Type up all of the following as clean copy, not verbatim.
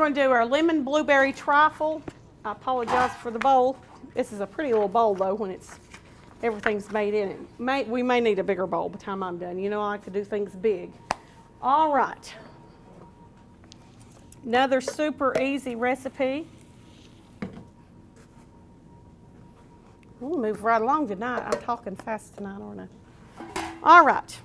going to do our lemon blueberry trifle. I apologize for the bowl. This is a pretty little bowl though when everything's made in it. We may need a bigger bowl by the time I'm done. You know, I like to do things big. All right. Another super easy recipe. We'll move right along tonight. I'm talking fast tonight, aren't I? All right.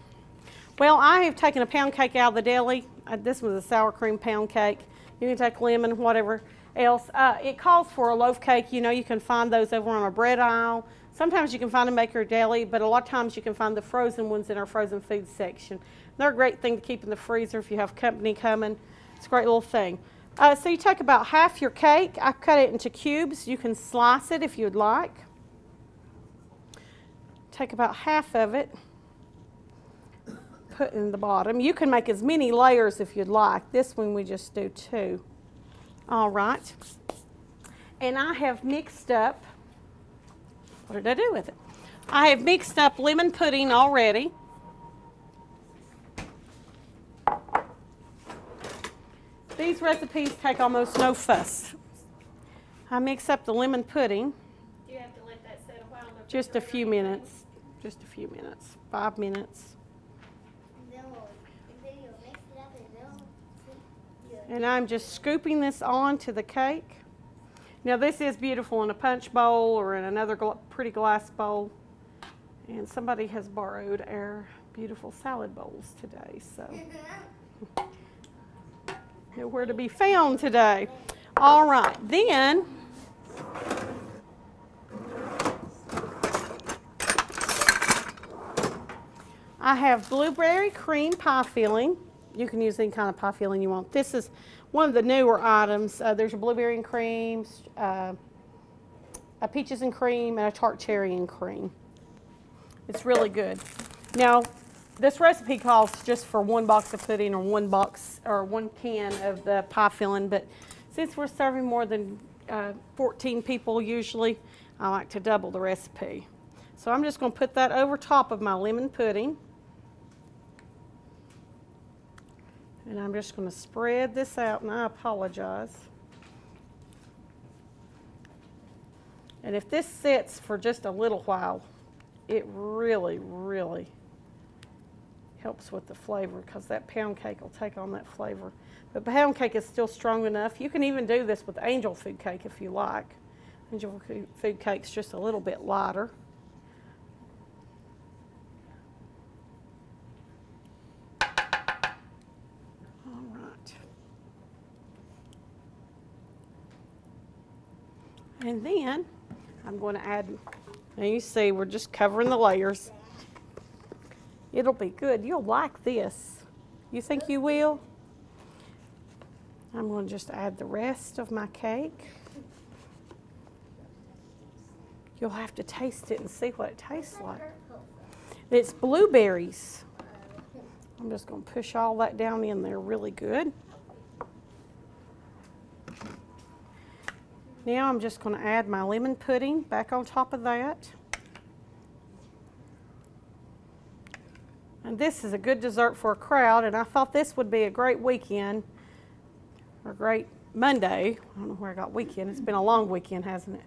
Well, I have taken a pound cake out of the deli. This was a sour cream pound cake. You can take lemon, whatever else. It calls for a loaf cake. You know, you can find those over on a bread aisle. Sometimes you can find them at your deli, but a lot of times you can find the frozen ones in our frozen food section. They're a great thing to keep in the freezer if you have company coming. It's a great little thing. So you take about half your cake. I cut it into cubes. You can slice it if you'd like. Take about half of it, put in the bottom. You can make as many layers if you'd like. This one we just do 2. All right. And I have mixed up, what did I do with it? I have mixed up lemon pudding already. These recipes take almost no fuss. I mix up the lemon pudding. Do you have to let that set a while? Just a few minutes. Just a few minutes. 5 minutes. And I'm just scooping this onto the cake. Now this is beautiful in a punch bowl or in another pretty glass bowl. And somebody has borrowed our beautiful salad bowls today, so nowhere to be found today. All right, then I have blueberry cream pie filling. You can use any kind of pie filling you want. This is one of the newer items. There's a blueberry and cream, a peaches and cream, and a tart cherry and cream. It's really good. Now, this recipe calls just for 1 box of pudding or 1 box or 1 can of the pie filling, but since we're serving more than 14 people usually, I like to double the recipe. So I'm just going to put that over top of my lemon pudding. And I'm just going to spread this out, and I apologize. And if this sits for just a little while, it really, really helps with the flavor because that pound cake will take on that flavor. But pound cake is still strong enough. You can even do this with angel food cake if you like. Angel food cake's just a little bit lighter. And then I'm going to add, now you see we're just covering the layers. It'll be good. You'll like this. You think you will? I'm going to just add the rest of my cake. You'll have to taste it and see what it tastes like. It's blueberries. I'm just going to push all that down in there really good. Now I'm just going to add my lemon pudding back on top of that. And this is a good dessert for a crowd, and I thought this would be a great weekend, or great Monday. I don't know where I got weekend. It's been a long weekend, hasn't it?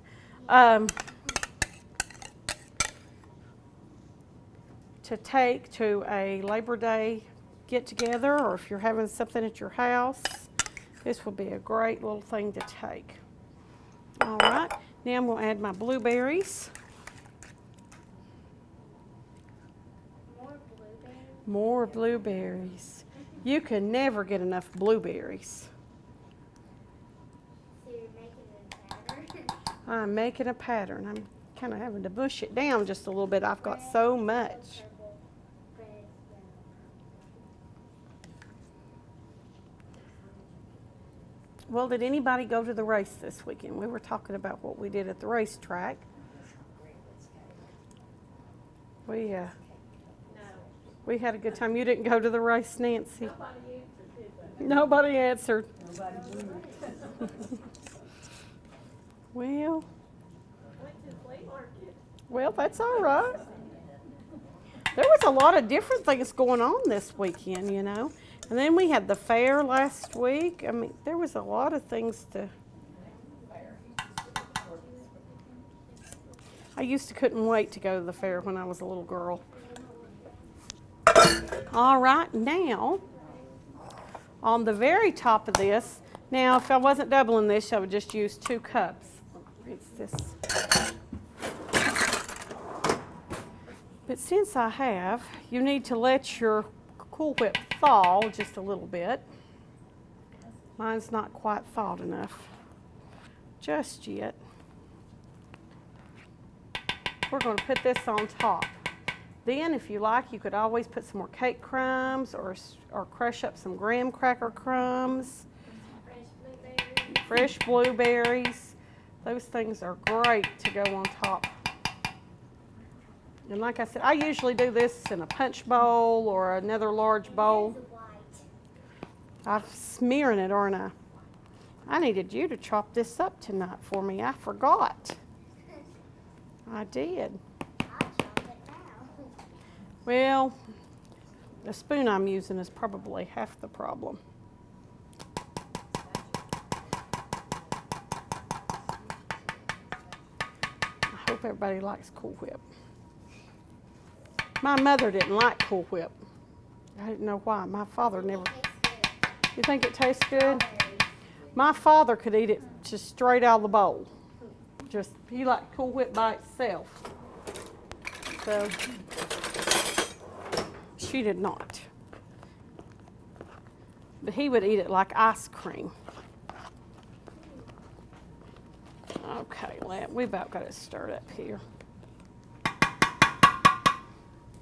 To take to a Labor Day get-together, or if you're having something at your house, this would be a great little thing to take. All right, now I'm going to add my blueberries. More blueberries. You can never get enough blueberries. So you're making a pattern? I'm making a pattern. I'm kind of having to bush it down just a little bit. I've got so much. Well, did anybody go to the race this weekend? We were talking about what we did at the racetrack. We had a good time. You didn't go to the race, Nancy? Nobody answered. Well, that's all right. There was a lot of different things going on this weekend, you know. And then we had the fair last week. I mean, there was a lot of things to. I used to couldn't wait to go to the fair when I was a little girl. All right, now, on the very top of this, now if I wasn't doubling this, I would just use 2 cups. It's this. But since I have, you need to let your Cool Whip thaw just a little bit. Mine's not quite thawed enough just yet. We're going to put this on top. Then, if you like, you could always put some more cake crumbs or crush up some graham cracker crumbs. Fresh blueberries. Those things are great to go on top. And like I said, I usually do this in a punch bowl or another large bowl. I'm smearing it, aren't I? I needed you to chop this up tonight for me. I forgot. I did. I'll chop it now. Well, the spoon I'm using is probably half the problem. I hope everybody likes Cool Whip. My mother didn't like Cool Whip. I didn't know why. My father never. You think it tastes good? My father could eat it just straight out of the bowl. Just, he liked Cool Whip by itself. So, she did not. But he would eat it like ice cream. Okay, we about got it stirred up here.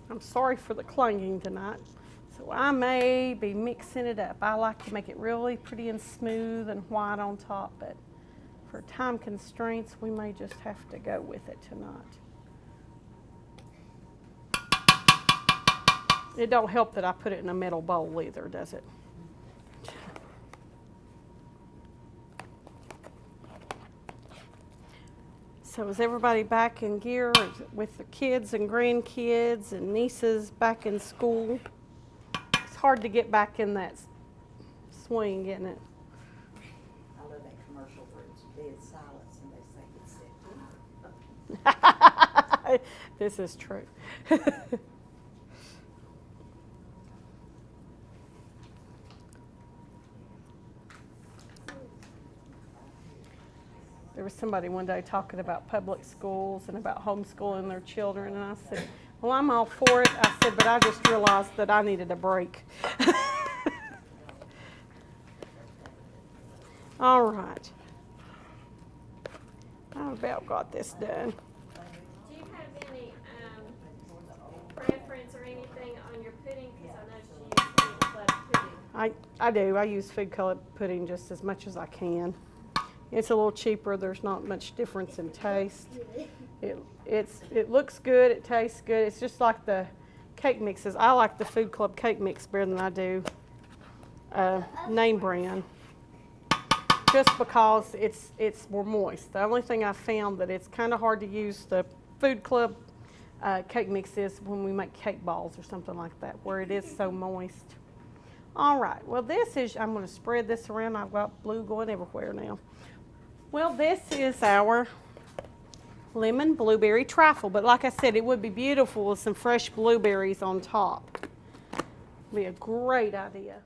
I'm sorry for the clanging tonight. So I may be mixing it up. I like to make it really pretty and smooth and white on top, but for time constraints, we may just have to go with it tonight. It don't help that I put it in a metal bowl either, does it? So is everybody back in gear with the kids and grandkids and nieces back in school? It's hard to get back in that swing, isn't it? I love that commercial for it's dead silence and they say it's sick. This is true. There was somebody one day talking about public schools and about homeschooling their children, and I said, well, I'm all for it. I said, but I just realized that I needed a break. All right. I about got this done. Do you have any preference or anything on your pudding? Because I know she uses food colored pudding. I do. I use food colored pudding just as much as I can. It's a little cheaper. There's not much difference in taste. It looks good. It tastes good. It's just like the cake mixes. I like the Food Club cake mix better than I do name brand, just because it's more moist. The only thing I found that it's kind of hard to use the Food Club cake mix is when we make cake balls or something like that, where it is so moist. All right. Well, I'm going to spread this around. I've got blue going everywhere now. Well, this is our lemon blueberry trifle, but like I said, it would be beautiful with some fresh blueberries on top. Be a great idea.